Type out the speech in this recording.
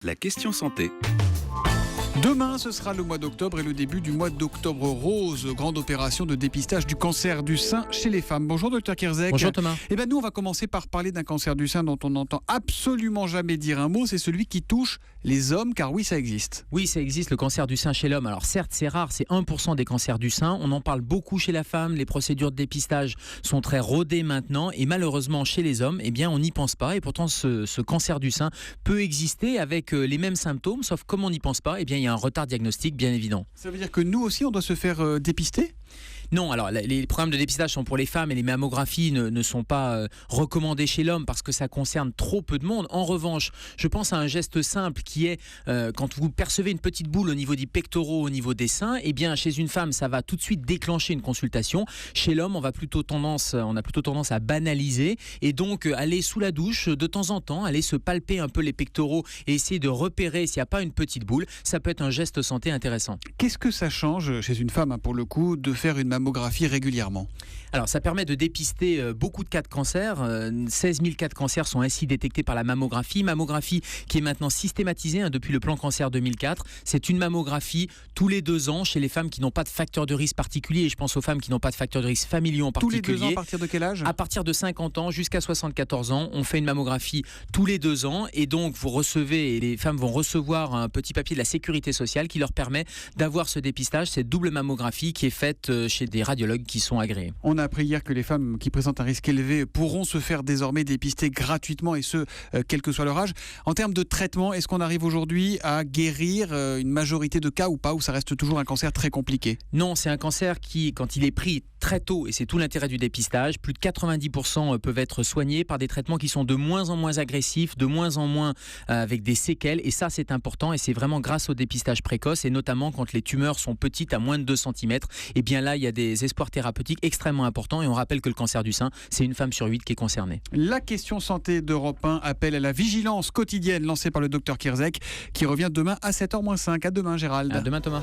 La question santé. Demain, ce sera le mois d'octobre et le début du mois d'octobre rose, grande opération de dépistage du cancer du sein chez les femmes. Bonjour Dr Kierzek. Bonjour Thomas. Nous, on va commencer par parler d'un cancer du sein dont on n'entend absolument jamais dire un mot. C'est celui qui touche les hommes, car oui, ça existe. Oui, ça existe, le cancer du sein chez l'homme. Alors certes, c'est rare, c'est 1% des cancers du sein. On en parle beaucoup chez la femme. Les procédures de dépistage sont très rodées maintenant. Et malheureusement, chez les hommes, on n'y pense pas. Et pourtant, ce cancer du sein peut exister avec les mêmes symptômes. Sauf comme on n'y pense pas, il y a un retard diagnostique bien évident. Ça veut dire que nous aussi, on doit se faire dépister ? Non, alors les programmes de dépistage sont pour les femmes et les mammographies ne sont pas recommandées chez l'homme parce que ça concerne trop peu de monde. En revanche, je pense à un geste simple qui est quand vous percevez une petite boule au niveau des pectoraux, au niveau des seins, chez une femme, ça va tout de suite déclencher une consultation. Chez l'homme, on a plutôt tendance à banaliser et donc aller sous la douche de temps en temps, aller se palper un peu les pectoraux et essayer de repérer s'il n'y a pas une petite boule. Ça peut être un geste santé intéressant. Qu'est-ce que ça change chez une femme, pour le coup, de faire une mammographie régulièrement ? Alors ça permet de dépister beaucoup de cas de cancer. 16 000 cas de cancer sont ainsi détectés par la mammographie. Mammographie qui est maintenant systématisée depuis le plan cancer 2004. C'est une mammographie tous les 2 ans chez les femmes qui n'ont pas de facteur de risque particulier. Et je pense aux femmes qui n'ont pas de facteur de risque familiaux en particulier. Tous les 2 ans, à partir de quel âge ? À partir de 50 ans jusqu'à 74 ans. On fait une mammographie tous les 2 ans. Et donc les femmes vont recevoir un petit papier de la sécurité sociale qui leur permet d'avoir ce dépistage, cette double mammographie qui est faite chez des radiologues qui sont agréés. On a appris hier que les femmes qui présentent un risque élevé pourront se faire désormais dépister gratuitement et ce, quel que soit leur âge. En termes de traitement, est-ce qu'on arrive aujourd'hui à guérir une majorité de cas ou pas, ou ça reste toujours un cancer très compliqué ? Non, c'est un cancer qui, quand il est pris très tôt, et c'est tout l'intérêt du dépistage, plus de 90% peuvent être soignés par des traitements qui sont de moins en moins agressifs, de moins en moins avec des séquelles, et ça c'est important, et c'est vraiment grâce au dépistage précoce, et notamment quand les tumeurs sont petites à moins de 2 cm, là il y a des espoirs thérapeutiques extrêmement importants, et on rappelle que le cancer du sein, c'est une femme sur 8 qui est concernée. La question santé d'Europe 1 appelle à la vigilance quotidienne lancée par le Dr Kierzek, qui revient demain à 7h-5. À demain Gérald. À demain Thomas.